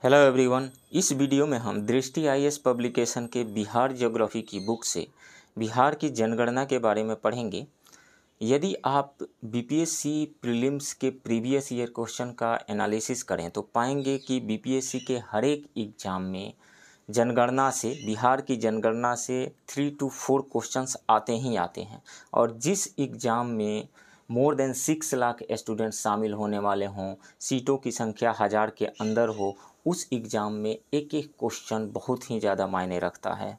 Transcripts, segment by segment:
Hello everyone. इस video में हम दृष्टि आईएएस पब्लिकेशन के बिहार ज्योग्राफी की बुक से बिहार की जनगणना के बारे में पढ़ेंगे। यदि आप बीपीएससी प्रीलिम्स के प्रीवियस ईयर क्वेश्चन का एनालिसिस करें तो पाएंगे कि बीपीएससी के हर एक एग्जाम में जनगणना से, बिहार की जनगणना से 3 to 4 क्वेश्चंस आते ही आते हैं। और जिस एग्ज़ाम में मोर देन 6 लाख स्टूडेंट शामिल होने वाले हों, सीटों की संख्या 1000 के अंदर हो, उस एग्ज़ाम में एक एक क्वेश्चन बहुत ही ज़्यादा मायने रखता है।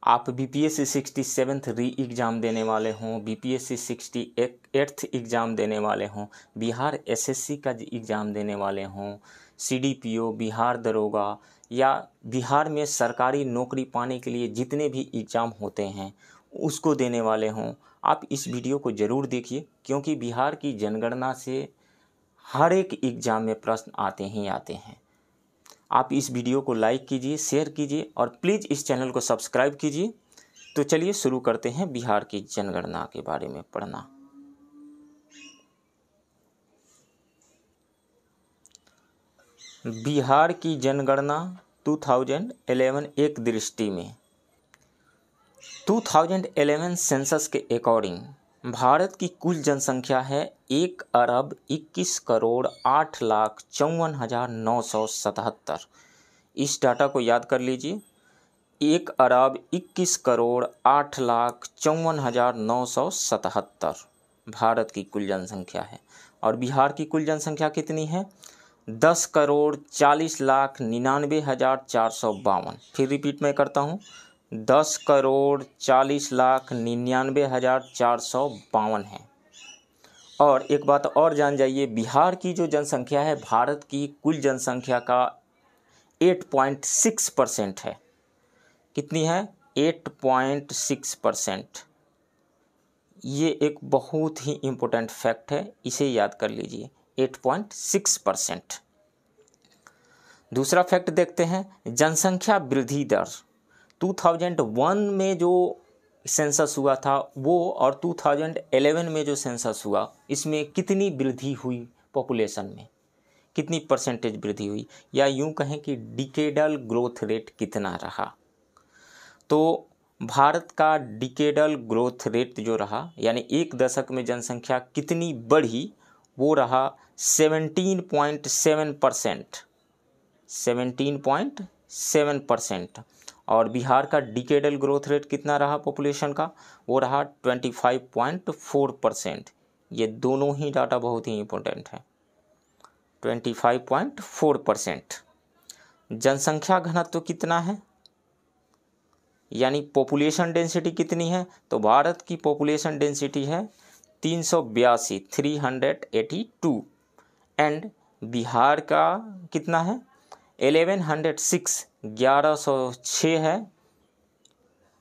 आप बीपीएससी 67th री एग्ज़ाम देने वाले हों, बीपीएससी 68th एग्ज़ाम देने वाले हों, बिहार एसएससी का एग्ज़ाम देने वाले हों, सीडीपीओ, बिहार दरोगा या बिहार में सरकारी नौकरी पाने के लिए जितने भी एग्ज़ाम होते हैं उसको देने वाले हों, आप इस वीडियो को ज़रूर देखिए, क्योंकि बिहार की जनगणना से हर एक एग्ज़ाम में प्रश्न आते ही आते हैं। आप इस वीडियो को लाइक कीजिए, शेयर कीजिए और प्लीज़ इस चैनल को सब्सक्राइब कीजिए। तो चलिए शुरू करते हैं बिहार की जनगणना के बारे में पढ़ना। बिहार की जनगणना 2011 एक दृष्टि में 2011 सेंसस के अकॉर्डिंग भारत की कुल जनसंख्या है 1,21,08,54,977। इस डाटा को याद कर लीजिए। 1,21,08,54,977 भारत की कुल जनसंख्या है। और बिहार की कुल जनसंख्या कितनी है? 10,40,99,452। फिर रिपीट मैं करता हूँ, 10,40,99,452 है। और एक बात और जान जाइए, बिहार की जो जनसंख्या है भारत की कुल जनसंख्या का 8.6% है। कितनी है? 8.6%। ये एक बहुत ही इम्पोर्टेंट फैक्ट है, इसे याद कर लीजिए, 8.6%। दूसरा फैक्ट देखते हैं, जनसंख्या वृद्धि दर। 2001 में जो सेंसस हुआ था वो और 2011 में जो सेंसस हुआ, इसमें कितनी वृद्धि हुई? पॉपुलेशन में कितनी परसेंटेज वृद्धि हुई, या यूं कहें कि डिकेडल ग्रोथ रेट कितना रहा? तो भारत का डिकेडल ग्रोथ रेट जो रहा, यानी एक दशक में जनसंख्या कितनी बढ़ी, वो रहा 17.7%। 17.7%। और बिहार का डिकेडल ग्रोथ रेट कितना रहा पॉपुलेशन का? वो रहा 25.4%। ये दोनों ही डाटा बहुत ही इम्पोर्टेंट है। 25.4%। जनसंख्या घनत्व कितना है, यानी पॉपुलेशन डेंसिटी कितनी है? तो भारत की पॉपुलेशन डेंसिटी है 382, 382। एंड बिहार का कितना है? 1106, 1106 है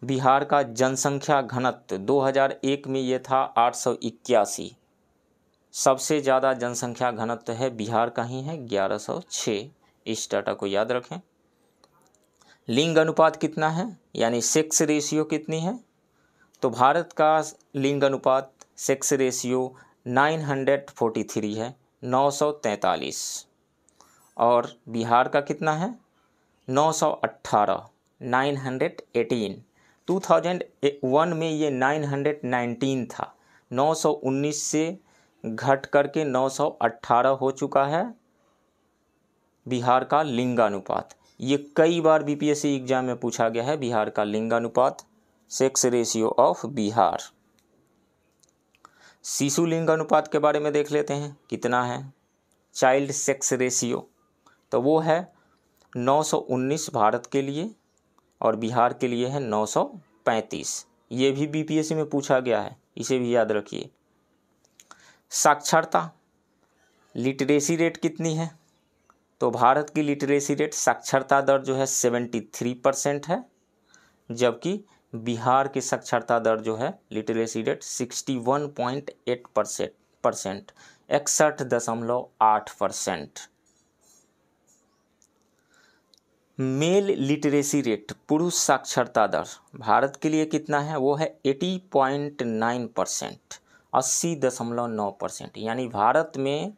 बिहार का जनसंख्या घनत्व। 2001 में ये था 881। सबसे ज़्यादा जनसंख्या घनत्व है बिहार का ही है, 1106। इस डाटा को याद रखें। लिंग अनुपात कितना है, यानी सेक्स रेशियो कितनी है? तो भारत का लिंग अनुपात, सेक्स रेशियो 943 है, 943। और बिहार का कितना है? 918, 918। 2001 में ये 919 था, 919 से घट करके 918 हो चुका है बिहार का लिंगानुपात। ये कई बार बीपीएससी एग्जाम में पूछा गया है, बिहार का लिंगानुपात, सेक्स रेशियो ऑफ बिहार। शिशु लिंगानुपात के बारे में देख लेते हैं, कितना है चाइल्ड सेक्स रेशियो? तो वो है 919 भारत के लिए और बिहार के लिए है 935। ये भी बीपीएससी में पूछा गया है, इसे भी याद रखिए। साक्षरता, लिटरेसी रेट कितनी है? तो भारत की लिटरेसी रेट, साक्षरता दर जो है 73% है, जबकि बिहार की साक्षरता दर जो है, literacy rate 61.8%, 61.8%। Mail literacy rate, पुरुष साक्षरता दर भारत के लिए कितना है? वो है 80.9%, 80.9%। यानी भारत में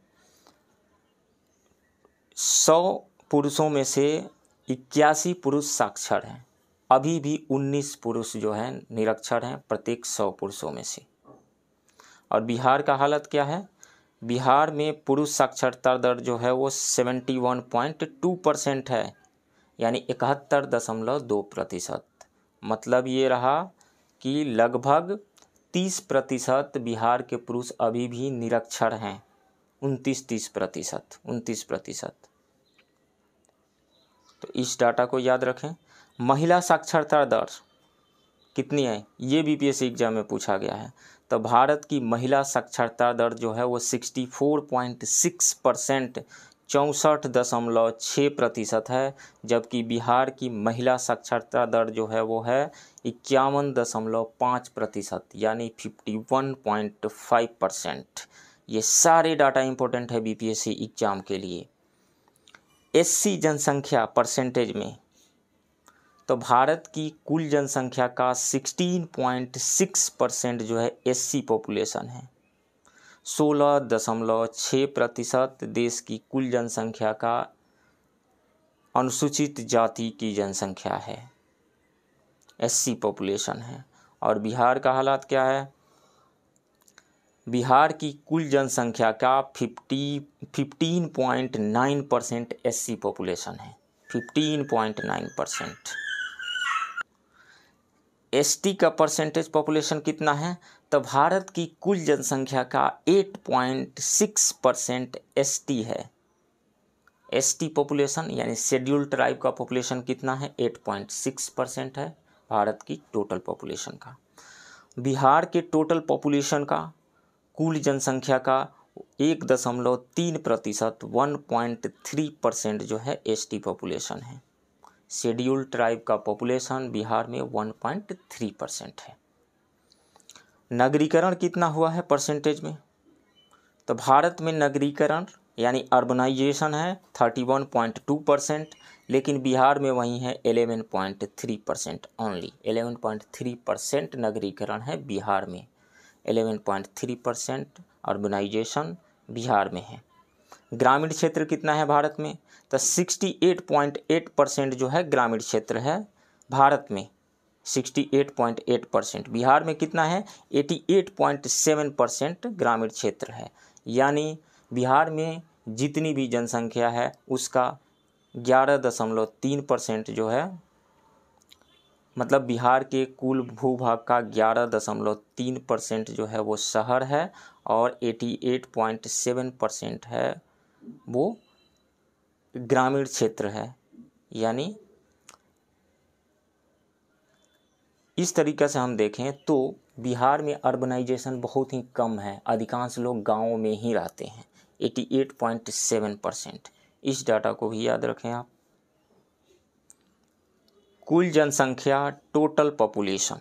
100 पुरुषों में से 81 पुरुष साक्षर हैं, अभी भी 19 पुरुष जो हैं निरक्षर हैं प्रत्येक 100 पुरुषों में से। और बिहार का हालत क्या है? बिहार में पुरुष साक्षरता दर जो है वो 71.2% है, यानी 71.2%। मतलब ये रहा कि लगभग 30% बिहार के पुरुष अभी भी निरक्षर हैं। 29%। तो इस डाटा को याद रखें। महिला साक्षरता दर कितनी है, ये बीपीएससी एग्जाम में पूछा गया है। तो भारत की महिला साक्षरता दर जो है वो 64.6%, 64.6% है, जबकि बिहार की महिला साक्षरता दर जो है वो है 51.5%, यानी 51.5%। ये सारे डाटा इंपॉर्टेंट है बीपीएससी एग्जाम के लिए। एससी जनसंख्या परसेंटेज में, तो भारत की कुल जनसंख्या का 16.6% जो है एससी पॉपुलेशन है। 16.6% देश की कुल जनसंख्या का अनुसूचित जाति की जनसंख्या है, एससी पॉपुलेशन है। और बिहार का हालात क्या है? बिहार की कुल जनसंख्या का 15.9% एससी पॉपुलेशन है, 15.9%। एसटी का परसेंटेज पॉपुलेशन कितना है? तो भारत की कुल जनसंख्या का 8.6% एसटी है। एसटी पॉपुलेशन यानी शेड्यूल्ड ट्राइब का पॉपुलेशन कितना है? 8.6% है भारत की टोटल पॉपुलेशन का। बिहार के टोटल पॉपुलेशन का, कुल जनसंख्या का 1.3%, 1.3% जो है एसटी पॉपुलेशन है। शेड्यूल्ड ट्राइब का पॉपुलेशन बिहार में 1.3% है। नगरीकरण कितना हुआ है परसेंटेज में? तो भारत में नगरीकरण यानी अर्बनाइजेशन है 31.2%, लेकिन बिहार में वही है 11.3% ओनली। 11.3% नगरीकरण है बिहार में, 11.3% अर्बनाइजेशन बिहार में है। ग्रामीण क्षेत्र कितना है भारत में? तो 68.8% जो है ग्रामीण क्षेत्र है भारत में, 68.8%। बिहार में कितना है? 88.7% ग्रामीण क्षेत्र है। यानी बिहार में जितनी भी जनसंख्या है उसका 11.3% जो है, मतलब बिहार के कुल भूभाग का 11.3% जो है वो शहर है और 88.7% है वो ग्रामीण क्षेत्र है। यानी इस तरीके से हम देखें तो बिहार में अर्बनाइजेशन बहुत ही कम है, अधिकांश लोग गाँवों में ही रहते हैं, 88.7%। इस डाटा को भी याद रखें आप। कुल जनसंख्या टोटल पॉपुलेशन,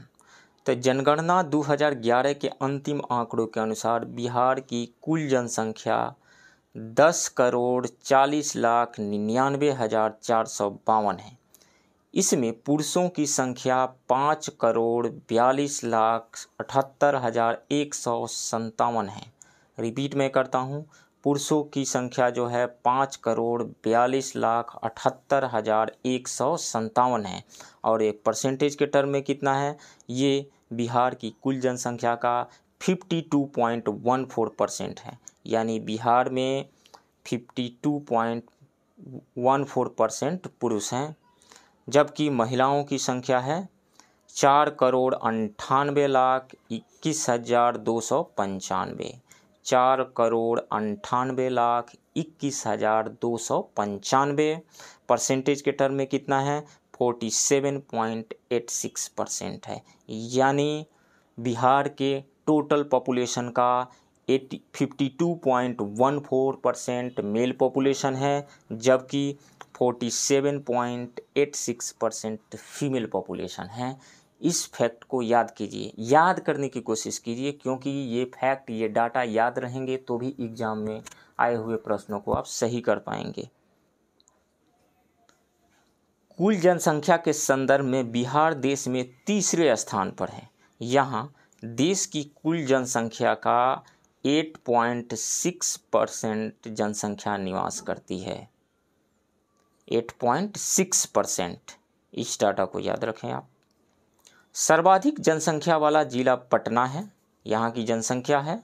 तो जनगणना 2011 के अंतिम आंकड़ों के अनुसार बिहार की कुल जनसंख्या 10,40,99,452 है। इसमें पुरुषों की संख्या 5,42,78,157 है। रिपीट मैं करता हूँ, पुरुषों की संख्या जो है 5,42,78,157 है और ये परसेंटेज के टर्म में कितना है? ये बिहार की कुल जनसंख्या का 52.14% है। यानी बिहार में 52.14% पुरुष हैं, जबकि महिलाओं की संख्या है 4,98,21,295। 4,98,21,295 परसेंटेज के टर्म में कितना है? 47.86% है। यानी बिहार के टोटल पॉपुलेशन का 52.14% मेल पॉपुलेशन है, जबकि 47.86% फीमेल पॉपुलेशन है। इस फैक्ट को याद कीजिए, याद करने की कोशिश कीजिए, क्योंकि ये फैक्ट, ये डाटा याद रहेंगे तो भी एग्जाम में आए हुए प्रश्नों को आप सही कर पाएंगे। कुल जनसंख्या के संदर्भ में बिहार देश में तीसरे स्थान पर है। यहाँ देश की कुल जनसंख्या का 8.6% जनसंख्या निवास करती है। 8.6%। इस डाटा को याद रखें आप। सर्वाधिक जनसंख्या वाला जिला पटना है। यहाँ की जनसंख्या है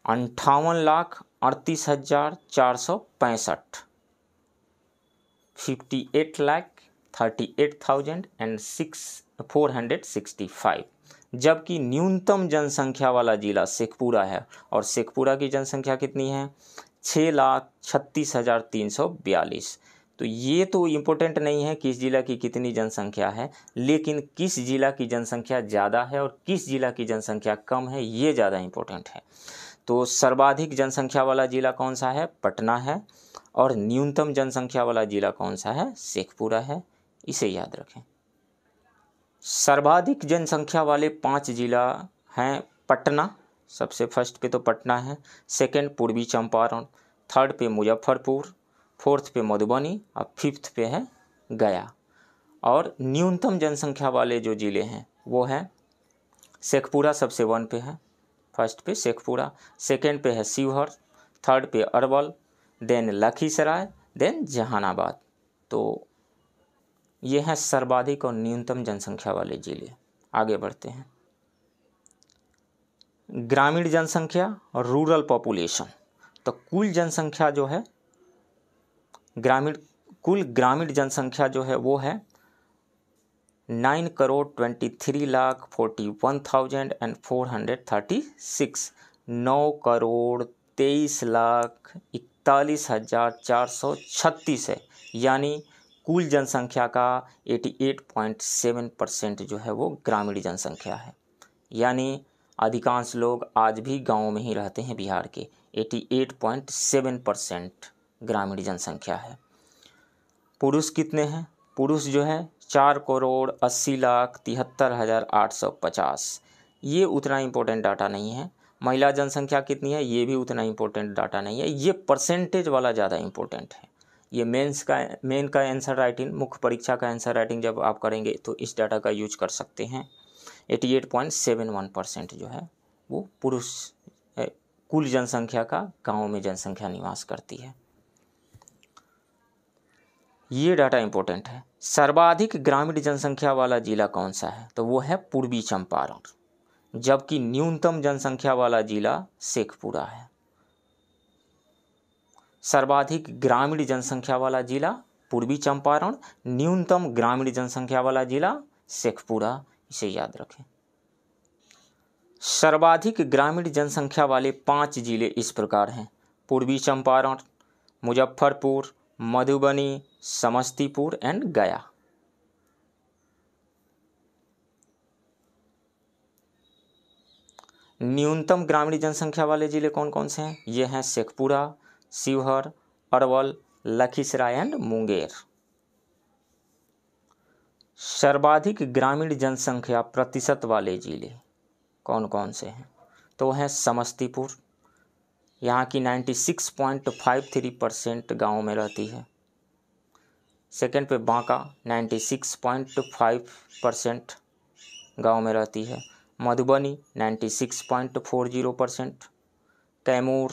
58,38,465, 58,38,465, जबकि न्यूनतम जनसंख्या वाला जिला शेखपुरा है। और शेखपुरा की जनसंख्या कितनी है? 6,36,342। तो ये तो इम्पोर्टेंट नहीं है किस जिला की कितनी जनसंख्या है, लेकिन किस जिला की जनसंख्या ज़्यादा है और किस जिला की जनसंख्या कम है, ये ज़्यादा इम्पोर्टेंट है। तो सर्वाधिक जनसंख्या वाला जिला कौन सा है? पटना है। और न्यूनतम जनसंख्या वाला जिला कौन सा है? शेखपुरा है। इसे याद रखें। सर्वाधिक जनसंख्या वाले 5 जिला हैं पटना, सबसे फर्स्ट पे तो पटना है, सेकंड पूर्वी चंपारण, थर्ड पे मुजफ्फरपुर, फोर्थ पे मधुबनी और फिफ्थ पे है गया। और न्यूनतम जनसंख्या वाले जो जिले हैं वो हैं शेखपुरा सबसे 1 पे है, फर्स्ट पे शेखपुरा, सेकंड पे है शिवहर, थर्ड पे अरवल, देन लखीसराय, देन जहानाबाद। तो ये हैं सर्वाधिक और न्यूनतम जनसंख्या वाले जिले। आगे बढ़ते हैं। ग्रामीण जनसंख्या और रूरल पॉपुलेशन। तो कुल जनसंख्या जो है कुल ग्रामीण जनसंख्या जो है वो है 9,23,41,436, 9,23,41,436 है। यानी कुल जनसंख्या का 88.7% जो है वो ग्रामीण जनसंख्या है। यानी अधिकांश लोग आज भी गाँव में ही रहते हैं बिहार के। 88.7% ग्रामीण जनसंख्या है। पुरुष कितने हैं? पुरुष जो है 4,80,73,850। ये उतना इम्पोर्टेंट डाटा नहीं है। महिला जनसंख्या कितनी है? ये भी उतना इम्पोर्टेंट डाटा नहीं है। ये परसेंटेज वाला ज़्यादा इम्पोर्टेंट है। ये मेन का आंसर राइटिंग, मुख्य परीक्षा का आंसर राइटिंग जब आप करेंगे तो इस डाटा का यूज कर सकते हैं। 88.71% जो है वो पुरुष कुल जनसंख्या का गाँव में जनसंख्या निवास करती है। ये डाटा इम्पोर्टेंट है। सर्वाधिक ग्रामीण जनसंख्या वाला जिला कौन सा है? तो वो है पूर्वी चंपारण, जबकि न्यूनतम जनसंख्या वाला जिला शेखपुरा है। सर्वाधिक ग्रामीण जनसंख्या वाला जिला पूर्वी चंपारण, न्यूनतम ग्रामीण जनसंख्या वाला जिला शेखपुरा। इसे याद रखें। सर्वाधिक ग्रामीण जनसंख्या वाले 5 जिले इस प्रकार हैं: पूर्वी चंपारण, मुजफ्फरपुर, मधुबनी, समस्तीपुर एंड गया। न्यूनतम ग्रामीण जनसंख्या वाले जिले कौन कौन से हैं? ये हैं शेखपुरा, शिवहर, अरवल, लखीसराय एंड मुंगेर। सर्वाधिक ग्रामीण जनसंख्या प्रतिशत वाले जिले कौन कौन से हैं? तो हैं समस्तीपुर, यहाँ की 96.53% गाँव में रहती है। सेकंड पे बांका 96.5% गाँव में रहती है। मधुबनी 96.40%, कैमूर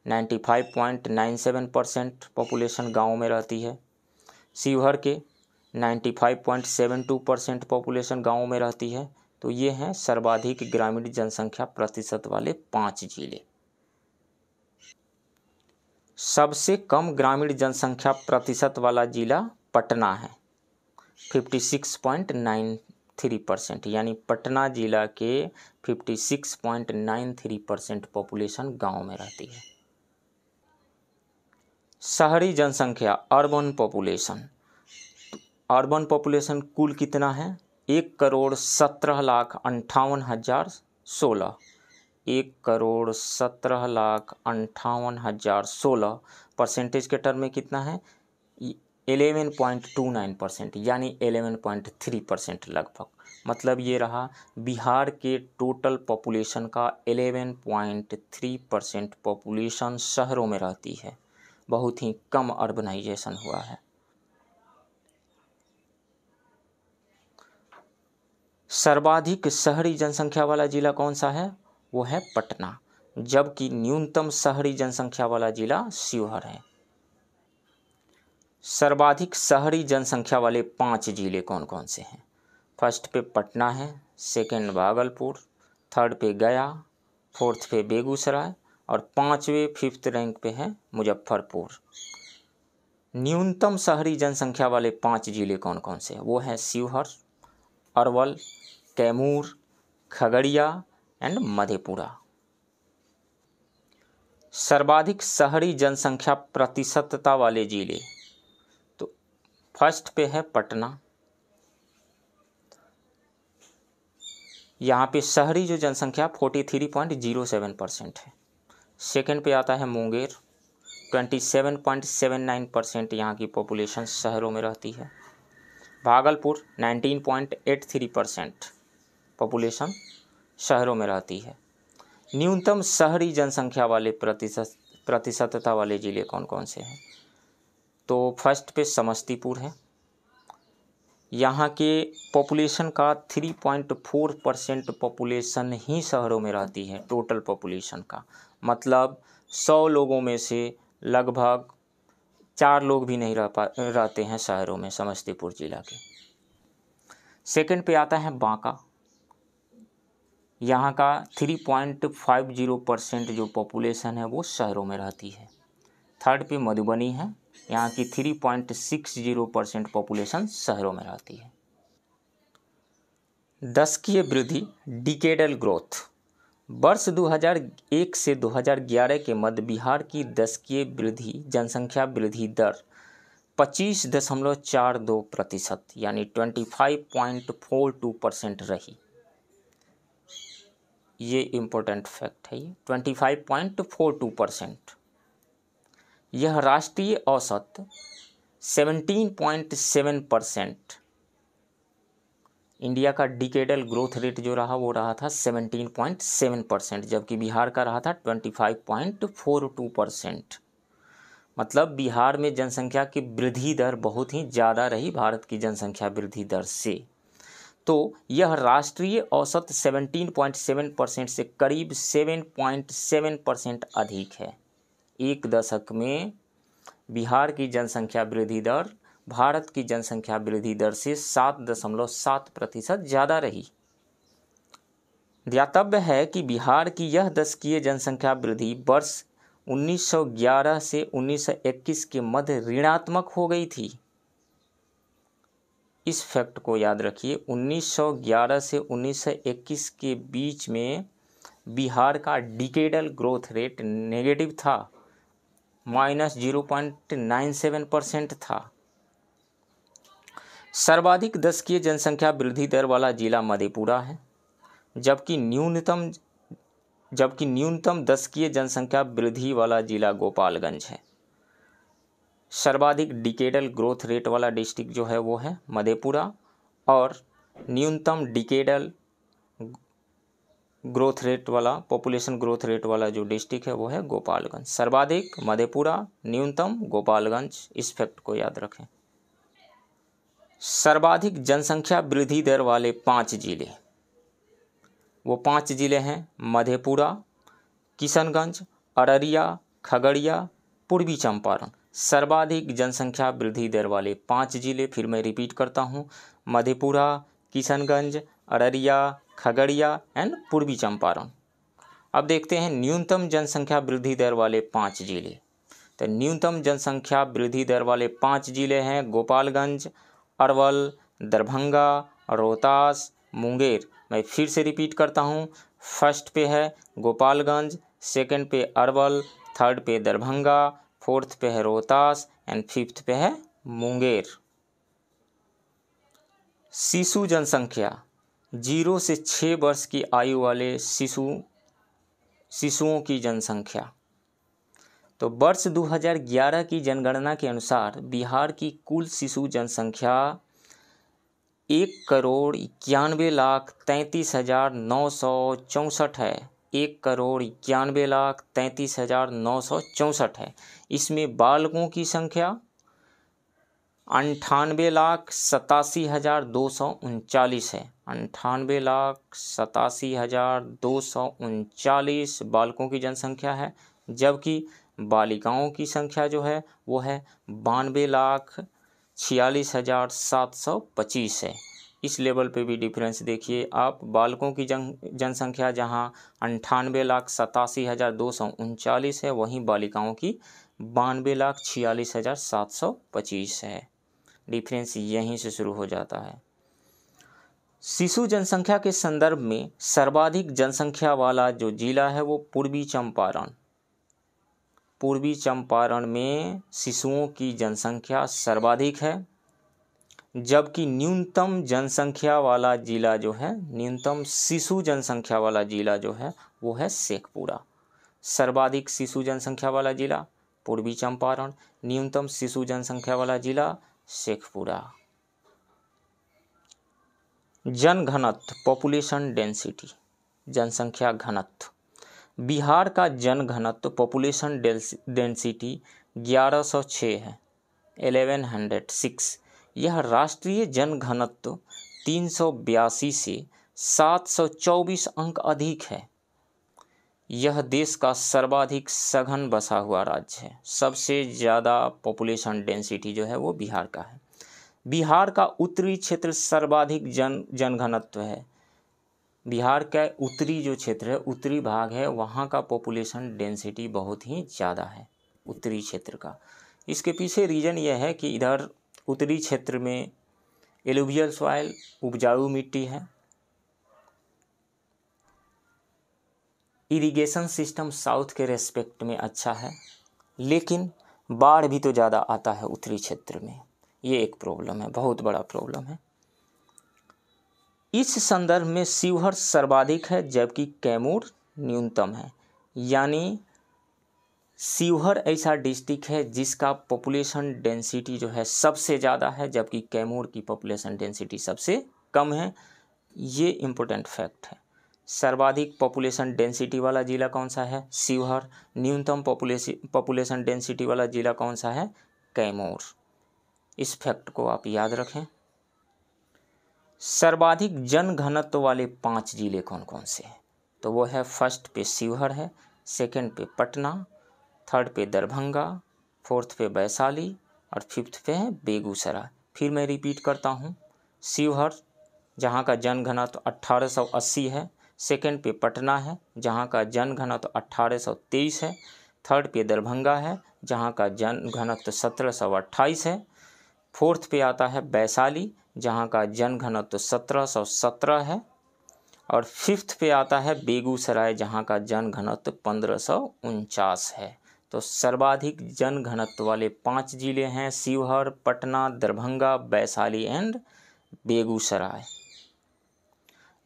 95.97% पॉपुलेशन गाँव में रहती है। शिवहर के 95.72% पॉपुलेशन गाँव में रहती है। तो ये हैं सर्वाधिक ग्रामीण जनसंख्या प्रतिशत वाले 5 जिले। सबसे कम ग्रामीण जनसंख्या प्रतिशत वाला जिला पटना है, 56.93%। यानी पटना जिला के 56.93% पॉपुलेशन गांव में रहती है। शहरी जनसंख्या अर्बन पॉपुलेशन। अर्बन पॉपुलेशन कुल कितना है? 1,17,58,016। 1,17,58,016 परसेंटेज के टर्म में कितना है? 11.29%, यानी 11.3% लगभग। मतलब ये रहा बिहार के टोटल पॉपुलेशन का 11.3% पॉपुलेशन शहरों में रहती है। बहुत ही कम अर्बनाइजेशन हुआ है। सर्वाधिक शहरी जनसंख्या वाला जिला कौन सा है? वो है पटना, जबकि न्यूनतम शहरी जनसंख्या वाला जिला शिवहर है। सर्वाधिक शहरी जनसंख्या वाले 5 जिले कौन कौन से हैं? फर्स्ट पे पटना है, सेकंड भागलपुर, थर्ड पे गया, फोर्थ पे बेगूसराय और 5वें 5th रैंक पे है मुजफ्फरपुर। न्यूनतम शहरी जनसंख्या वाले 5 जिले कौन कौन से हैं? वो हैं शिवहर, अरवल, कैमूर, खगड़िया एंड मधेपुरा। सर्वाधिक शहरी जनसंख्या प्रतिशतता वाले जिले, तो फर्स्ट पे है पटना, यहाँ पे शहरी जो जनसंख्या 43.07% है। सेकंड पे आता है मुंगेर, 27.79% यहाँ की पॉपुलेशन शहरों में रहती है। भागलपुर 19.83% पॉपुलेशन शहरों में रहती है। न्यूनतम शहरी जनसंख्या वाले प्रतिशतता वाले ज़िले कौन कौन से हैं? तो फर्स्ट पे समस्तीपुर है, यहाँ के पॉपुलेशन का 3.4% पॉपुलेशन ही शहरों में रहती है टोटल पॉपुलेशन का, मतलब 100 लोगों में से लगभग 4 लोग भी नहीं रहते हैं शहरों में समस्तीपुर जिला के। सेकंड पे आता है बांका, यहाँ का 3.50% जो पॉपुलेशन है वो शहरों में रहती है। थर्ड पे मधुबनी है, यहाँ की 3.60% पॉपुलेशन शहरों में रहती है। दशकीय वृद्धि डिकेडल ग्रोथ, वर्ष 2001 से 2011 के मध्य बिहार की दशकीय वृद्धि जनसंख्या वृद्धि दर 25.42% यानी 25.42% रही। ये इम्पोर्टेंट फैक्ट है, ये 25.42%। यह राष्ट्रीय औसत 17.7%, इंडिया का डिकेडल ग्रोथ रेट जो रहा वो रहा था 17.7%, जबकि बिहार का रहा था 25.42%। मतलब बिहार में जनसंख्या की वृद्धि दर बहुत ही ज़्यादा रही भारत की जनसंख्या वृद्धि दर से। तो यह राष्ट्रीय औसत 17.7% से करीब 7.7% अधिक है। एक दशक में बिहार की जनसंख्या वृद्धि दर भारत की जनसंख्या वृद्धि दर से 7.7% ज़्यादा रही। ध्यातव्य है कि बिहार की यह दशकीय जनसंख्या वृद्धि वर्ष 1911 से 1921 के मध्य ऋणात्मक हो गई थी। इस फैक्ट को याद रखिए, 1911 से 1921 के बीच में बिहार का डिकेडल ग्रोथ रेट नेगेटिव था, -0.97% था। सर्वाधिक दशकीय जनसंख्या वृद्धि दर वाला जिला मधेपुरा है, जबकि न्यूनतम दशकीय जनसंख्या वृद्धि वाला जिला गोपालगंज है। सर्वाधिक डिकेडल ग्रोथ रेट वाला डिस्ट्रिक्ट जो है वो है मधेपुरा, और न्यूनतम डिकेडल ग्रोथ रेट वाला पॉपुलेशन ग्रोथ रेट वाला जो डिस्ट्रिक्ट है वो है गोपालगंज। सर्वाधिक मधेपुरा, न्यूनतम गोपालगंज, इस फैक्ट को याद रखें। सर्वाधिक जनसंख्या वृद्धि दर वाले 5 जिले, वो 5 जिले हैं मधेपुरा, किशनगंज, अररिया, खगड़िया, पूर्वी चंपारण। सर्वाधिक जनसंख्या वृद्धि दर वाले 5 जिले, फिर मैं रिपीट करता हूँ, मधेपुरा, किशनगंज, अररिया, खगड़िया एंड पूर्वी चंपारण। अब देखते हैं न्यूनतम जनसंख्या वृद्धि दर वाले 5 जिले। तो न्यूनतम जनसंख्या वृद्धि दर वाले 5 जिले हैं गोपालगंज, अरवल, दरभंगा, रोहतास, मुंगेर। मैं फिर से रिपीट करता हूँ, फर्स्ट पे है गोपालगंज, सेकंड पे अरवल, थर्ड पे दरभंगा, फोर्थ पे है रोहतास एंड 5th पे है मुंगेर। शिशु जनसंख्या, 0 से 6 वर्ष की आयु वाले शिशुओं की जनसंख्या, तो वर्ष 2011 की जनगणना के अनुसार बिहार की कुल शिशु जनसंख्या 1,91,33,964 है। 1,91,33,964 है। इसमें बालकों की संख्या 98,87,239 है। 98,87,239 बालकों की जनसंख्या है, जबकि बालिकाओं की संख्या जो है वो है 92,46,725 है। इस लेवल पे भी डिफरेंस देखिए आप, बालकों की जनसंख्या जहाँ 98,87,239 है, वहीं बालिकाओं की 92,46,725 है। डिफरेंस यहीं से शुरू हो जाता है। शिशु जनसंख्या के संदर्भ में सर्वाधिक जनसंख्या वाला जो जिला है वो पूर्वी चंपारण। पूर्वी चंपारण में शिशुओं की जनसंख्या सर्वाधिक है, जबकि न्यूनतम जनसंख्या वाला जिला जो है, न्यूनतम शिशु जनसंख्या वाला जिला जो है वो है शेखपुरा। सर्वाधिक शिशु जनसंख्या वाला जिला पूर्वी चंपारण, न्यूनतम शिशु जनसंख्या वाला जिला शेखपुरा। जनघनत्व पॉपुलेशन डेंसिटी, जनसंख्या घनत्व। बिहार का जनघनत्व पॉपुलेशन डेंसिटी 1106 है, 1106। यह राष्ट्रीय जनघनत्व 382 से 724 अंक अधिक है। यह देश का सर्वाधिक सघन बसा हुआ राज्य है। सबसे ज़्यादा पॉपुलेशन डेंसिटी जो है वो बिहार का है। बिहार का उत्तरी क्षेत्र सर्वाधिक जनघनत्व है। बिहार का उत्तरी जो क्षेत्र है, उत्तरी भाग है, वहाँ का पॉपुलेशन डेंसिटी बहुत ही ज़्यादा है उत्तरी क्षेत्र का। इसके पीछे रीज़न यह है कि इधर उत्तरी क्षेत्र में एलुवियल सॉइल, उपजाऊ मिट्टी है, इरिगेशन सिस्टम साउथ के रेस्पेक्ट में अच्छा है, लेकिन बाढ़ भी तो ज़्यादा आता है उत्तरी क्षेत्र में। ये एक प्रॉब्लम है, बहुत बड़ा प्रॉब्लम है। इस संदर्भ में शिवहर सर्वाधिक है, जबकि कैमूर न्यूनतम है। यानी शिवहर ऐसा डिस्ट्रिक्ट है जिसका पॉपुलेशन डेंसिटी जो है सबसे ज़्यादा है, जबकि कैमूर की पॉपुलेशन डेंसिटी सबसे कम है। ये इम्पोर्टेंट फैक्ट है। सर्वाधिक पॉपुलेशन डेंसिटी वाला जिला कौन सा है? शिवहर। न्यूनतम पॉपुलेशन डेंसिटी वाला जिला कौन सा है? कैमूर। इस फैक्ट को आप याद रखें। सर्वाधिक जनघनत्व वाले 5 जिले कौन कौन से हैं? तो वो है, फर्स्ट पे शिवहर है, सेकंड पे पटना, थर्ड पे दरभंगा, फोर्थ पे वैशाली और फिफ्थ पे है बेगूसराय। फिर मैं रिपीट करता हूँ। शिवहर जहाँ का जनघनत्व 1880 है, सेकंड पे पटना है जहाँ का जनघनत्व 1823 है, थर्ड पे दरभंगा है जहाँ का जनघनत्व 1728 है, फोर्थ पे आता है वैशाली जहाँ का जनघनत्व 1717 है, और फिफ्थ पे आता है बेगूसराय जहाँ का जनघनत्व 1549 है। तो सर्वाधिक जनघनत्व वाले 5 जिले हैं शिवहर, पटना, दरभंगा, वैशाली एंड बेगूसराय।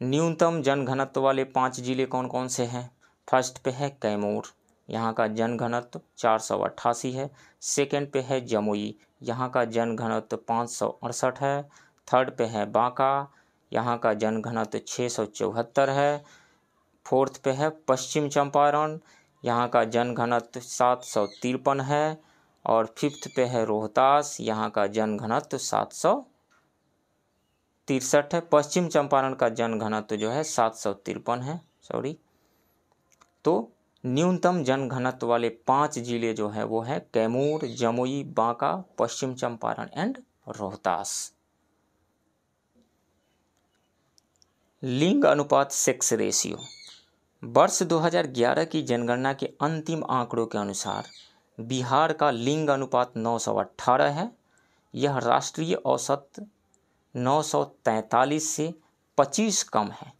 न्यूनतम जनघनत्व वाले 5 जिले कौन कौन से हैं? फर्स्ट पे है कैमूर, यहाँ का जनघनत्व 488 है, सेकंड पे है जमुई, यहाँ का जनघनत्व 568 है, थर्ड पे है बांका, यहाँ का जनघनत्व 674 है, फोर्थ पे है पश्चिम चंपारण, यहाँ का जनघनत्व 753 है, और फिफ्थ पे है रोहतास, यहाँ का जनघनत्व 763 है। पश्चिम चंपारण का जनघनत्व जो है 753 है, सॉरी। तो न्यूनतम जनघनत्व वाले 5 जिले जो है वो है कैमूर, जमुई, बांका, पश्चिम चंपारण एंड रोहतास। लिंग अनुपात सेक्स रेशियो। वर्ष 2011 की जनगणना के अंतिम आंकड़ों के अनुसार बिहार का लिंग अनुपात 918 है। यह राष्ट्रीय औसत 943 से 25 कम है।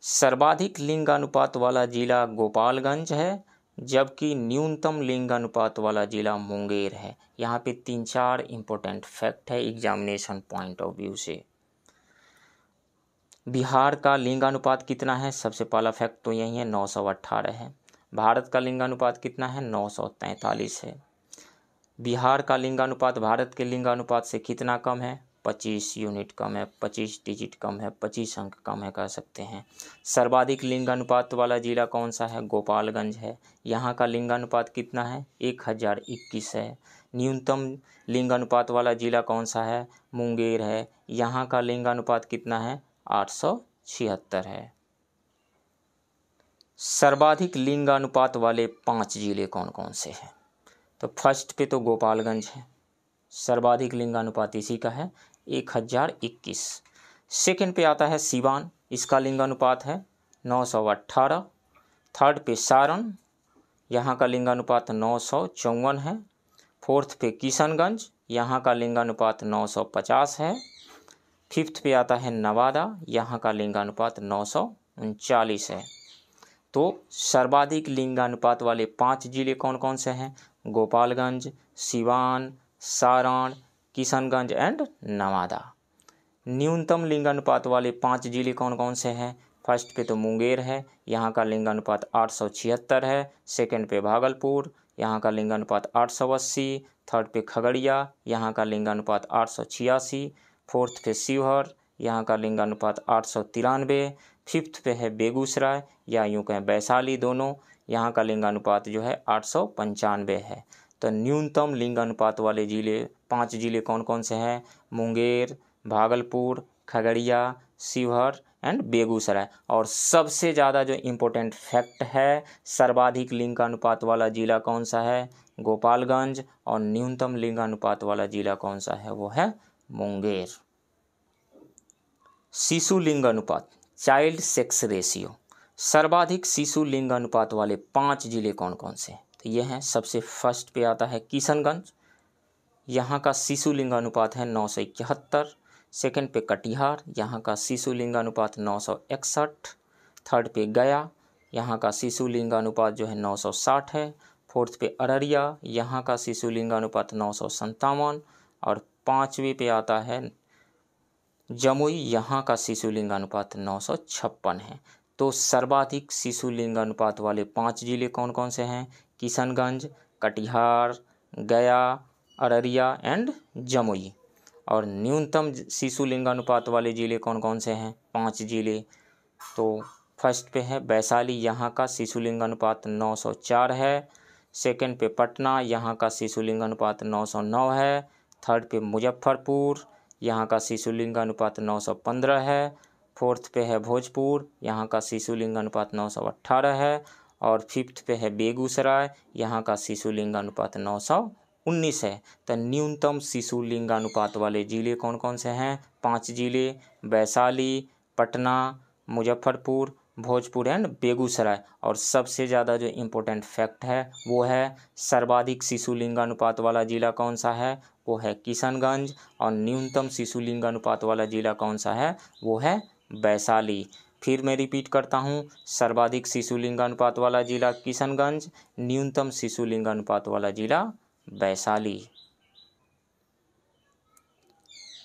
सर्वाधिक लिंगानुपात वाला जिला गोपालगंज है, जबकि न्यूनतम लिंगानुपात वाला जिला मुंगेर है। यहाँ पे 3-4 इम्पोर्टेंट फैक्ट है एग्जामिनेशन पॉइंट ऑफ व्यू से। बिहार का लिंगानुपात कितना है? सबसे पहला फैक्ट तो यही है, 918 है। भारत का लिंगानुपात कितना है? 943 है। बिहार का लिंगानुपात भारत के लिंगानुपात से कितना कम है? 25 यूनिट कम है, 25 डिजिट कम है, 25 अंक कम है कह सकते हैं। सर्वाधिक लिंगानुपात वाला जिला कौन सा है? गोपालगंज है। यहाँ का लिंगानुपात कितना है? 1021 है। न्यूनतम लिंगानुपात वाला जिला कौन सा है? मुंगेर है। यहाँ का लिंगानुपात कितना है? 876 है। सर्वाधिक लिंगानुपात वाले 5 जिले कौन कौन से हैं? तो फर्स्ट पे तो गोपालगंज है, सर्वाधिक लिंगानुपात इसी का है 1021। सेकंड पे आता है सिवान, इसका लिंगानुपात है 918। थर्ड पे सारण, यहाँ का लिंगानुपात 954 है। फोर्थ पे किशनगंज, यहाँ का लिंगानुपात 950 है। फिफ्थ पे आता है नवादा, यहाँ का लिंगानुपात 939 है। तो सर्वाधिक लिंगानुपात वाले 5 जिले कौन कौन से हैं? गोपालगंज, सिवान, सारण, किशनगंज एंड नवादा। न्यूनतम लिंगानुपात वाले 5 जिले कौन कौन से हैं? फर्स्ट पे तो मुंगेर है, यहाँ का लिंगानुपात 876 है। सेकंड पे भागलपुर, यहाँ का लिंगानुपात 880। थर्ड पे खगड़िया, यहाँ का लिंगानुपात 886। फोर्थ पे शिवहर, यहाँ का लिंगानुपात 893। फिफ्थ पे है बेगूसराय या यूँ कहें वैशाली, दोनों, यहाँ का लिंगानुपात जो है 895 है। तो न्यूनतम लिंगानुपात वाले जिले 5 जिले कौन कौन से हैं? मुंगेर, भागलपुर, खगड़िया, शिवहर एंड बेगूसराय। और सबसे ज़्यादा जो इम्पोर्टेंट फैक्ट है, सर्वाधिक लिंगानुपात वाला जिला कौन सा है? गोपालगंज। और न्यूनतम लिंगानुपात वाला जिला कौन सा है? वो है मुंगेर। शिशु लिंगानुपात, चाइल्ड सेक्स रेशियो, सर्वाधिक शिशु लिंगानुपात वाले 5 जिले कौन कौन से? तो ये हैं, सबसे फर्स्ट पे आता है किशनगंज, यहाँ का शिशु लिंगानुपात है 971। सेकंड पे कटिहार, यहाँ का शिशु लिंगानुपात 961। थर्ड पे गया, यहाँ का शिशु लिंगानुपात जो है 960 है। फोर्थ पे अररिया, यहाँ का शिशु लिंगानुपात 957। और 5वें पे आता है जमुई, यहाँ का शिशु लिंगानुपात 956 है। तो सर्वाधिक शिशु लिंगानुपात वाले 5 जिले कौन कौन से हैं? किशनगंज, कटिहार, गया, अररिया एंड जमुई। और न्यूनतम शिशु लिंगानुपात वाले जिले कौन कौन से हैं? 5 जिले। तो फर्स्ट पे है वैशाली, यहाँ का शिशु लिंगानुपात 904 है। सेकंड पे पटना, यहाँ का शिशु लिंगानुपात 909 है। थर्ड पे मुजफ्फरपुर, यहाँ का शिशु लिंगानुपात 915 है। फोर्थ पे है भोजपुर, यहाँ का शिशु लिंगानुपात 918 है। और फिफ्थ पे है बेगूसराय, यहाँ का शिशु लिंगानुपात 919 है। तो न्यूनतम शिशु लिंगानुपात वाले जिले कौन कौन से हैं? 5 जिले, वैशाली, पटना, मुजफ्फरपुर, भोजपुर एंड बेगूसराय। और सबसे ज़्यादा जो इम्पोर्टेंट फैक्ट है वो है सर्वाधिक शिशु लिंगानुपात वाला जिला कौन सा है? वो है किशनगंज। और न्यूनतम शिशु लिंगानुपात वाला जिला कौन सा है? वो है वैशाली। फिर मैं रिपीट करता हूँ, सर्वाधिक शिशु लिंगानुपात वाला जिला किशनगंज, न्यूनतम शिशु लिंगानुपात वाला जिला वैशाली।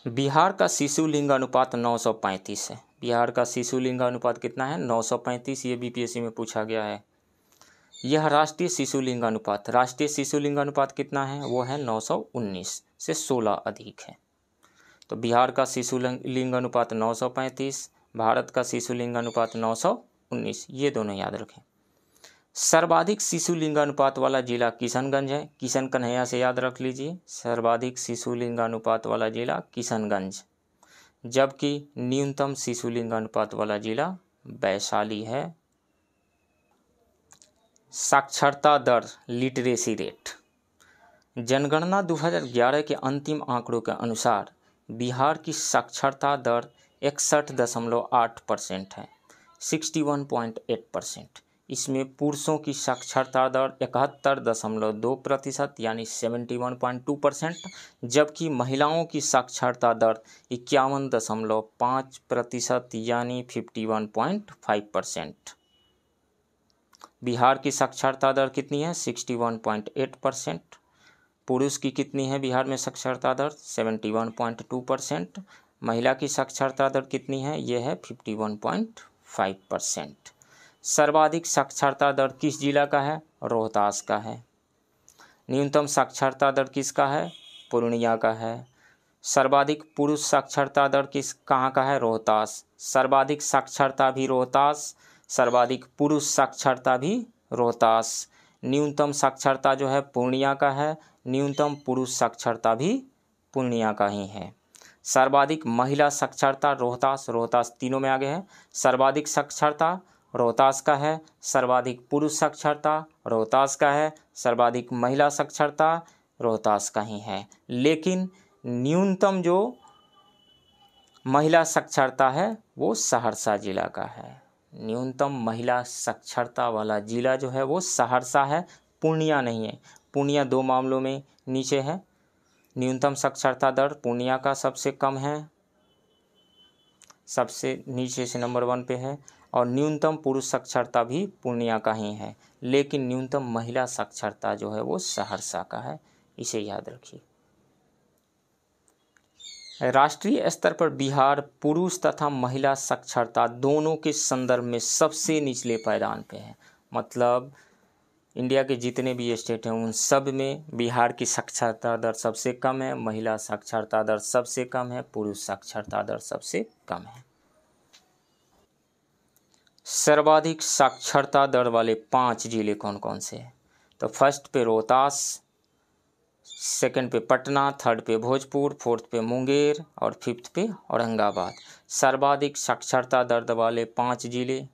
बिहार का शिशु लिंगानुपात 935 है। बिहार का शिशु लिंगानुपात कितना है? 935। ये बीपीएससी में पूछा गया है। यह राष्ट्रीय शिशु लिंगानुपात कितना है? वो है 919 से 16 अधिक है। तो बिहार का शिशु लिंगानुपात 935, भारत का शिशु लिंगानुपात 919, ये दोनों याद रखें। सर्वाधिक शिशु लिंगानुपात वाला जिला किशनगंज है, किशन कन्हैया से याद रख लीजिए। सर्वाधिक शिशु लिंगानुपात वाला जिला किशनगंज, जबकि न्यूनतम शिशु लिंगानुपात वाला जिला वैशाली है। साक्षरता दर, लिटरेसी रेट, जनगणना 2011 के अंतिम आंकड़ों के अनुसार बिहार की साक्षरता दर 61.8% है, 61.8%। इसमें पुरुषों की साक्षरता दर 71.2% यानी 71.2%, जबकि महिलाओं की साक्षरता दर 51.5% यानी 51.5%। बिहार की साक्षरता दर कितनी है? 61.8%। पुरुष की कितनी है बिहार में साक्षरता दर? 71.2%। महिला की साक्षरता दर कितनी है? ये है 51.5%। सर्वाधिक साक्षरता दर किस जिला का है? रोहतास का है। न्यूनतम साक्षरता दर किसका है? पूर्णिया का है। सर्वाधिक पुरुष साक्षरता दर कहाँ का है? रोहतास। सर्वाधिक साक्षरता भी रोहतास, सर्वाधिक पुरुष साक्षरता भी रोहतास। न्यूनतम साक्षरता जो है पूर्णिया का है, न्यूनतम पुरुष साक्षरता भी पूर्णिया का ही है। सर्वाधिक महिला साक्षरता रोहतास तीनों में आगे है। सर्वाधिक साक्षरता रोहतास का है। सर्वाधिक पुरुष साक्षरता रोहतास का है। सर्वाधिक महिला साक्षरता रोहतास का ही है। लेकिन न्यूनतम जो महिला साक्षरता है वो सहरसा जिला का है। न्यूनतम महिला साक्षरता वाला जिला जो है वो सहरसा है, पूर्णिया नहीं है। पूर्णिया 2 मामलों में नीचे है। न्यूनतम साक्षरता दर पूर्णिया का सबसे कम है, सबसे नीचे से नंबर 1 पे है। और न्यूनतम पुरुष साक्षरता भी पूर्णिया का ही है। लेकिन न्यूनतम महिला साक्षरता जो है वो सहरसा का है, इसे याद रखिए। राष्ट्रीय स्तर पर बिहार पुरुष तथा महिला साक्षरता दोनों के संदर्भ में सबसे निचले पायदान पे है। मतलब इंडिया के जितने भी स्टेट हैं उन सब में बिहार की साक्षरता दर सबसे कम है, महिला साक्षरता दर सबसे कम है, पुरुष साक्षरता दर सबसे कम है। सर्वाधिक साक्षरता दर वाले 5 जिले कौन कौन से हैं? तो फर्स्ट पे रोहतास, सेकंड पे पटना, थर्ड पे भोजपुर, फोर्थ पे मुंगेर और फिफ्थ पे औरंगाबाद। सर्वाधिक साक्षरता दर वाले 5 जिले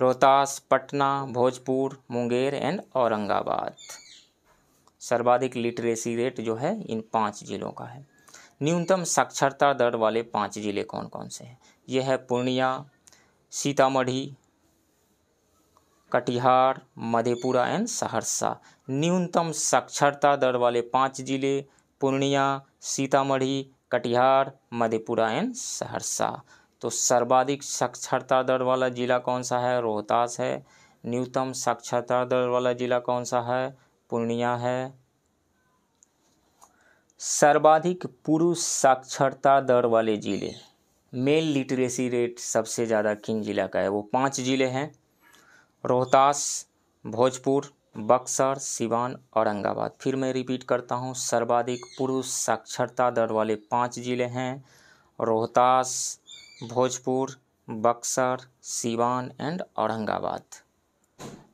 रोहतास, पटना, भोजपुर, मुंगेर एंड औरंगाबाद। सर्वाधिक लिटरेसी रेट जो है इन 5 जिलों का है। न्यूनतम साक्षरता दर वाले 5 जिले कौन कौन से हैं? यह है पूर्णिया, सीतामढ़ी, कटिहार, मधेपुरा एंड सहरसा। न्यूनतम साक्षरता दर वाले 5 जिले पूर्णिया, सीतामढ़ी, कटिहार, मधेपुरा एंड सहरसा। तो सर्वाधिक साक्षरता दर वाला जिला कौन सा है? रोहतास है। न्यूनतम साक्षरता दर वाला जिला कौन सा है? पूर्णिया है। सर्वाधिक पुरुष साक्षरता दर वाले जिले, मेल लिटरेसी रेट सबसे ज़्यादा किन जिला का है? वो 5 जिले हैं, रोहतास, भोजपुर, बक्सर, सिवान, औरंगाबाद। फिर मैं रिपीट करता हूँ, सर्वाधिक पुरुष साक्षरता दर वाले 5 जिले हैं, रोहतास, भोजपुर, बक्सर, सिवान एंड औरंगाबाद।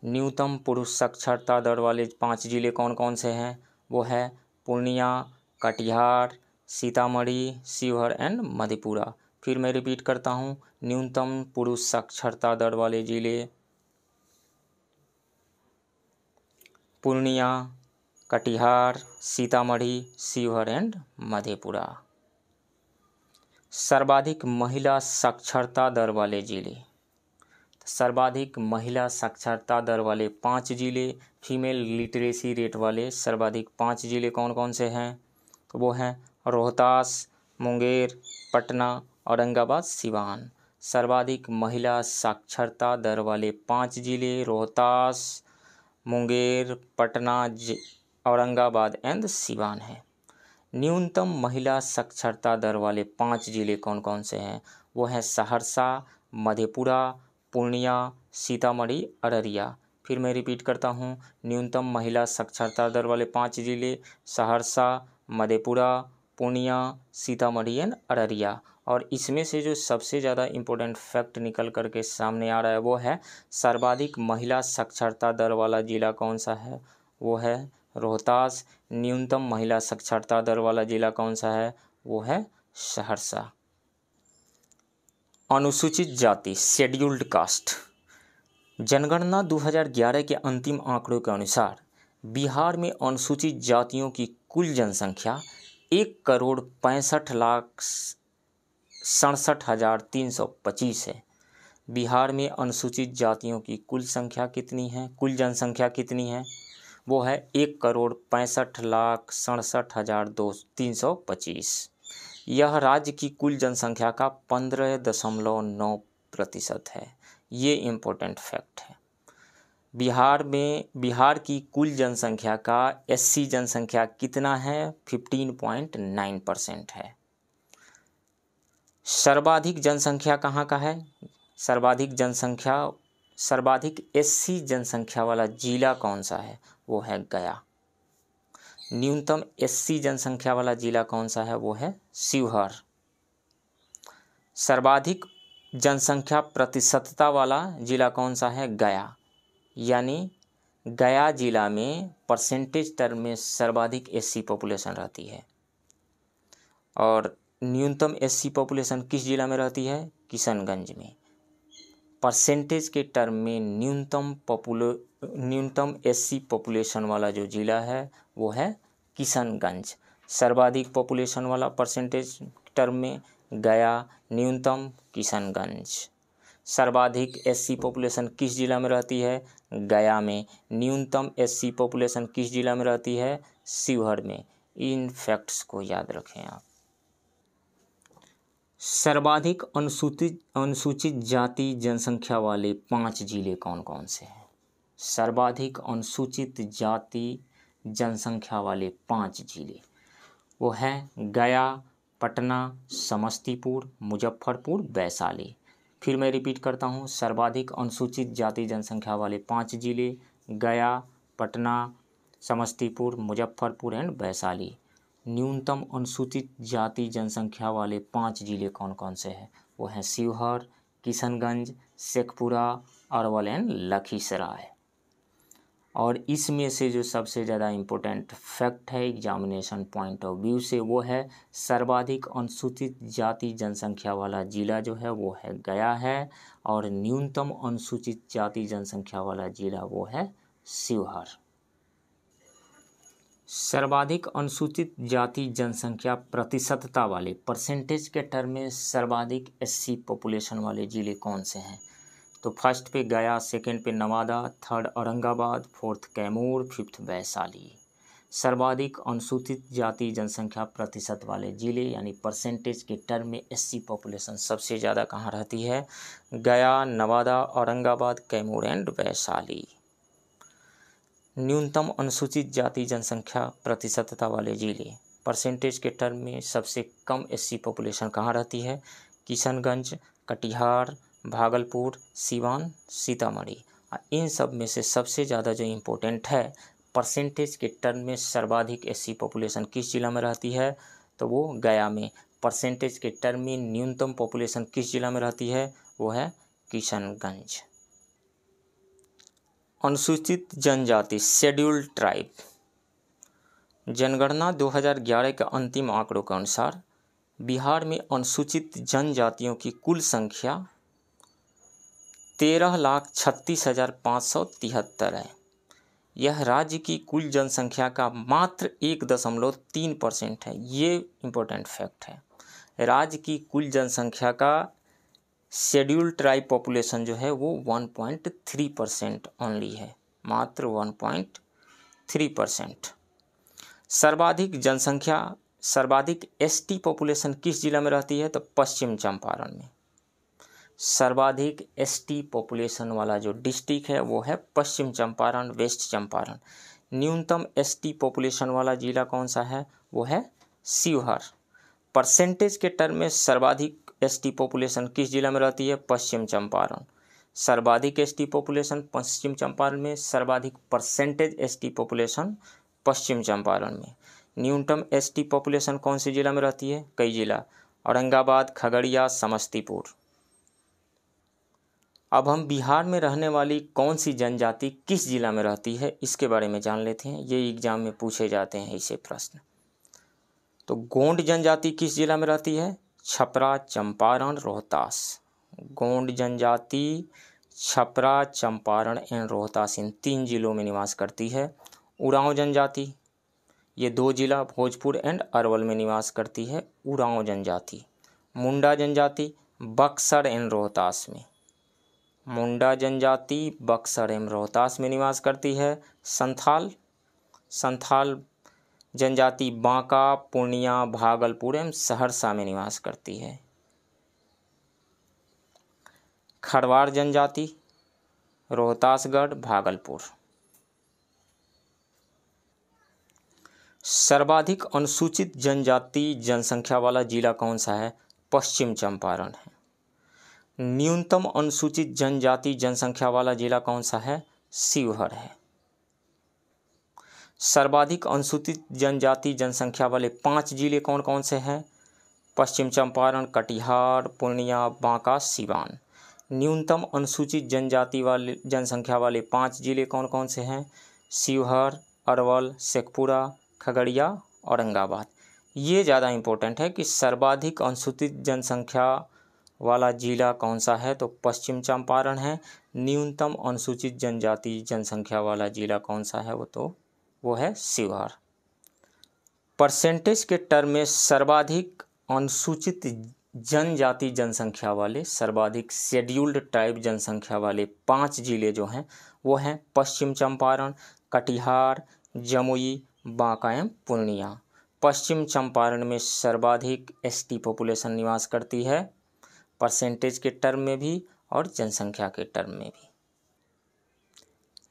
न्यूनतम पुरुष साक्षरता दर वाले 5 जिले कौन कौन से हैं? वो है पूर्णिया, कटिहार, सीतामढ़ी, शिवहर एंड मधेपुरा। फिर मैं रिपीट करता हूँ, न्यूनतम पुरुष साक्षरता दर वाले जिले पूर्णिया, कटिहार, सीतामढ़ी, शिवहर एंड मधेपुरा। सर्वाधिक महिला साक्षरता दर वाले जिले, सर्वाधिक महिला साक्षरता दर वाले 5 जिले, फीमेल लिटरेसी रेट वाले सर्वाधिक 5 जिले कौन कौन से हैं? तो वो हैं रोहतास, मुंगेर, पटना, औरंगाबाद, सिवान। सर्वाधिक महिला साक्षरता दर वाले 5 जिले रोहतास, मुंगेर, पटना, औरंगाबाद एंड सिवान है। न्यूनतम महिला साक्षरता दर वाले 5 जिले कौन कौन से हैं? वो हैं सहरसा, मधेपुरा, पूर्णिया, सीतामढ़ी, अररिया। फिर मैं रिपीट करता हूँ, न्यूनतम महिला साक्षरता दर वाले 5 जिले सहरसा, मधेपुरा, पूर्णिया, सीतामढ़ी एंड अररिया। और इसमें से जो सबसे ज़्यादा इम्पोर्टेंट फैक्ट निकल करके सामने आ रहा है वो है सर्वाधिक महिला साक्षरता दर वाला जिला कौन सा है? वो है रोहतास। न्यूनतम महिला साक्षरता दर वाला जिला कौन सा है? वो है सहरसा। अनुसूचित जाति शेड्यूल्ड कास्ट, जनगणना 2011 के अंतिम आंकड़ों के अनुसार बिहार में अनुसूचित जातियों की कुल जनसंख्या 1,65,67,325 है। बिहार में अनुसूचित जातियों की कुल संख्या कितनी है? कुल जनसंख्या कितनी है? वो है 1,65,67,325। यह राज्य की कुल जनसंख्या का 15.9% है। ये इम्पोर्टेंट फैक्ट है। बिहार की कुल जनसंख्या का एससी जनसंख्या कितना है? 15.9% है। सर्वाधिक जनसंख्या कहाँ का है? सर्वाधिक एससी जनसंख्या वाला जिला कौन सा है? वो है गया। न्यूनतम एससी जनसंख्या वाला जिला कौन सा है? वो है शिवहर। सर्वाधिक जनसंख्या प्रतिशतता वाला जिला कौन सा है? गया। यानी गया जिला में परसेंटेज टर्म में सर्वाधिक एससी पॉपुलेशन रहती है। और न्यूनतम एससी पॉपुलेशन किस जिला में रहती है? किशनगंज में। परसेंटेज के टर्म में न्यूनतम एससी पॉपुलेशन वाला जो जिला है वो है किशनगंज। सर्वाधिक पॉपुलेशन वाला परसेंटेज टर्म में गया, न्यूनतम किशनगंज। सर्वाधिक एससी पॉपुलेशन किस जिला में रहती है? गया में। न्यूनतम एससी पॉपुलेशन किस जिला में रहती है? शिवहर में। इन फैक्ट्स को याद रखें आप। सर्वाधिक अनुसूचित जाति जनसंख्या वाले 5 जिले कौन कौन से हैं? सर्वाधिक अनुसूचित जाति जनसंख्या वाले 5 जिले वो हैं गया, पटना, समस्तीपुर, मुजफ्फरपुर, वैशाली। फिर मैं रिपीट करता हूँ, सर्वाधिक अनुसूचित जाति जनसंख्या वाले 5 जिले गया, पटना, समस्तीपुर, मुजफ्फरपुर एंड वैशाली। न्यूनतम अनुसूचित जाति जनसंख्या वाले 5 जिले कौन कौन से हैं? वो हैं शिवहर, किशनगंज, शेखपुरा, अरवल एंड लखीसराय। और इसमें से जो सबसे ज़्यादा इम्पोर्टेंट फैक्ट है एग्जामिनेशन पॉइंट ऑफ व्यू से वो है सर्वाधिक अनुसूचित जाति जनसंख्या वाला जिला जो है वो है गया है और न्यूनतम अनुसूचित जाति जनसंख्या वाला जिला वो है शिवहर। सर्वाधिक अनुसूचित जाति जनसंख्या प्रतिशतता वाले परसेंटेज के टर्म में सर्वाधिक एससी पॉपुलेशन वाले जिले कौन से हैं? तो फर्स्ट पे गया, सेकंड पे Nawada, third Aurangabad, fourth Kaimur, fifth Vaishali. सर्वाधिक अनुसूचित जाति जनसंख्या प्रतिशत वाले जिले यानी परसेंटेज के टर्म में एससी पॉपुलेशन सबसे ज़्यादा कहाँ रहती है? गया, नवादा, औरंगाबाद, कैमूर एंड वैशाली। न्यूनतम अनुसूचित जाति जनसंख्या प्रतिशतता वाले जिले परसेंटेज के टर्म में सबसे कम एससी पॉपुलेशन कहाँ रहती है? किशनगंज, कटिहार, भागलपुर, सिवान, सीतामढ़ी। इन सब में से सबसे ज़्यादा जो इम्पोर्टेंट है परसेंटेज के टर्म में सर्वाधिक एससी पॉपुलेशन किस जिला में रहती है? तो वो गया में। परसेंटेज के टर्म में न्यूनतम पॉपुलेशन किस जिला में रहती है? वो है किशनगंज। अनुसूचित जनजाति शेड्यूल्ड ट्राइब जनगणना 2011 के अंतिम आंकड़ों के अनुसार बिहार में अनुसूचित जनजातियों की कुल संख्या 13,36,573 है। यह राज्य की कुल जनसंख्या का मात्र 1.3% है। ये इम्पोर्टेंट फैक्ट है। राज्य की कुल जनसंख्या का शेड्यूल्ड ट्राइब पॉपुलेशन जो है वो 1.3% ओनली है, मात्र 1.3%। सर्वाधिक एसटी पॉपुलेशन किस जिला में रहती है? तो पश्चिम चंपारण में। सर्वाधिक एसटी पॉपुलेशन वाला जो डिस्ट्रिक्ट है वो है पश्चिम चंपारण, वेस्ट चंपारण। न्यूनतम एसटी पॉपुलेशन वाला जिला कौन सा है? वो है शिवहर। परसेंटेज के टर्म में सर्वाधिक एसटी पॉपुलेशन किस जिला में रहती है? पश्चिम चंपारण। सर्वाधिक एसटी पॉपुलेशन पश्चिम चंपारण में, सर्वाधिक परसेंटेज एसटी पॉपुलेशन पश्चिम चंपारण में। न्यूनतम एसटी पॉपुलेशन कौन से जिला में रहती है? कई जिला, औरंगाबाद, खगड़िया, समस्तीपुर। अब हम बिहार में रहने वाली कौन सी जनजाति किस जिला में रहती है इसके बारे में जान लेते हैं। ये एग्जाम में पूछे जाते हैं ऐसे प्रश्न। तो गोंड जनजाति किस जिला में रहती है? छपरा, चंपारण, रोहतास। गोंड जनजाति छपरा, चंपारण एंड रोहतास इन 3 जिलों में निवास करती है। उरांव जनजाति ये 2 जिला भोजपुर एंड अरवल में निवास करती है, उरांव जनजाति। मुंडा जनजाति बक्सर एंड रोहतास में। मुंडा जनजाति बक्सर एवं रोहतास में निवास करती है। संथाल जनजाति बांका, पूर्णिया, भागलपुर एवं सहरसा में निवास करती है। खरवार जनजाति रोहतासगढ़, भागलपुर। सर्वाधिक अनुसूचित जनजाति जनसंख्या वाला जिला कौन सा है? पश्चिम चंपारण है। न्यूनतम अनुसूचित जनजाति जनसंख्या वाला जिला कौन सा है? शिवहर है। सर्वाधिक अनुसूचित जनजाति जनसंख्या वाले 5 जिले कौन कौन से हैं? पश्चिम चंपारण, कटिहार, पूर्णिया, बांका, सिवान। न्यूनतम अनुसूचित जनसंख्या वाले 5 जिले कौन कौन से हैं? शिवहर, अरवल, शेखपुरा, खगड़िया, औरंगाबाद। ये ज़्यादा इम्पोर्टेंट है कि सर्वाधिक अनुसूचित जनसंख्या वाला जिला कौन सा है, तो पश्चिम चंपारण है। न्यूनतम अनुसूचित जनजाति जनसंख्या वाला जिला कौन सा है, वो है शिवहर। परसेंटेज के टर्म में सर्वाधिक अनुसूचित जनजाति जनसंख्या वाले, सर्वाधिक शेड्यूल्ड ट्राइब जनसंख्या वाले 5 जिले जो हैं वो हैं पश्चिम चंपारण, कटिहार, जमुई, बांका एवं पूर्णिया। पश्चिम चंपारण में सर्वाधिक एसटी पॉपुलेशन निवास करती है, परसेंटेज के टर्म में भी और जनसंख्या के टर्म में भी।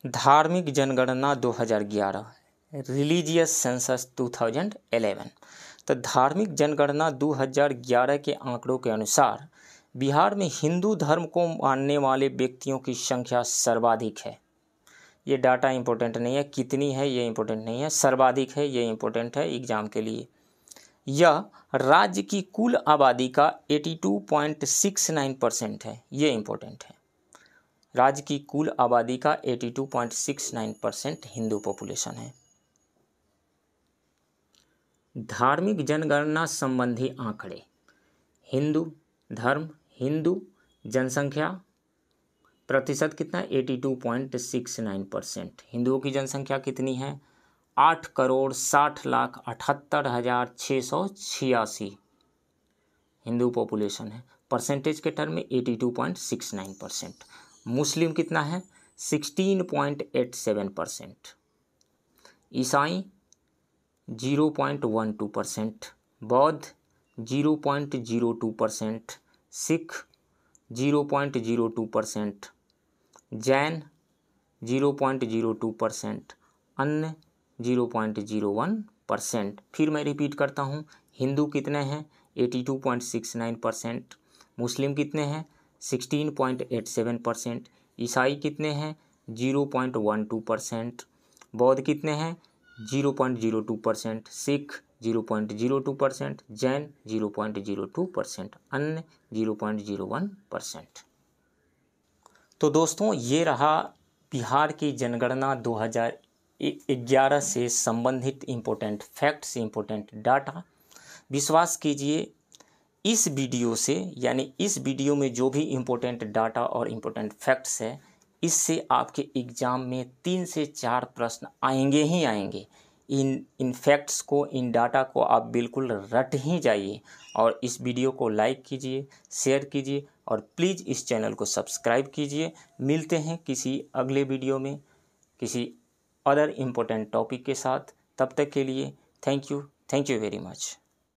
धार्मिक जनगणना 2011, रिलीजियस सेंसस 2011। तो धार्मिक जनगणना 2011 के आंकड़ों के अनुसार बिहार में हिंदू धर्म को मानने वाले व्यक्तियों की संख्या सर्वाधिक है। ये डाटा इम्पोर्टेंट नहीं है, कितनी है ये इम्पोर्टेंट नहीं है, सर्वाधिक है ये इम्पोर्टेंट है एग्जाम के लिए। यह राज्य की कुल आबादी का 82.69% है, ये इम्पोर्टेंट है। राज्य की कुल आबादी का 82.69% हिंदू पॉपुलेशन है। धार्मिक जनगणना संबंधी आंकड़े, हिंदू धर्म, हिंदू जनसंख्या प्रतिशत कितना है, 82.69%। हिंदुओं की जनसंख्या कितनी है, 8,60,78,686 हिंदू पॉपुलेशन है। परसेंटेज के टर्म में 82.69%। मुस्लिम कितना है, 16.87%। ईसाई 0.12%, बौद्ध 0.02%, सिख 0.02%, जैन 0.02%, अन्य 0.01%। फिर मैं रिपीट करता हूँ, हिंदू कितने हैं 82.69%, मुस्लिम कितने हैं 16.87%, ईसाई कितने हैं 0.12%, बौद्ध कितने हैं 0.02%, सिख 0.02%, जैन 0.02%, अन्य 0.01%। तो दोस्तों ये रहा बिहार की जनगणना 2011 से संबंधित इम्पोर्टेंट फैक्ट्स, इम्पोर्टेंट डाटा। विश्वास कीजिए इस वीडियो से, यानी इस वीडियो में जो भी इम्पोर्टेंट डाटा और इम्पोर्टेंट फैक्ट्स है, इससे आपके एग्ज़ाम में 3 से 4 प्रश्न आएंगे ही आएंगे। इन फैक्ट्स को, इन डाटा को आप बिल्कुल रट ही जाइए और इस वीडियो को लाइक कीजिए, शेयर कीजिए और प्लीज़ इस चैनल को सब्सक्राइब कीजिए। मिलते हैं किसी अगले वीडियो में किसी अदर इम्पोर्टेंट टॉपिक के साथ। तब तक के लिए थैंक यू वेरी मच।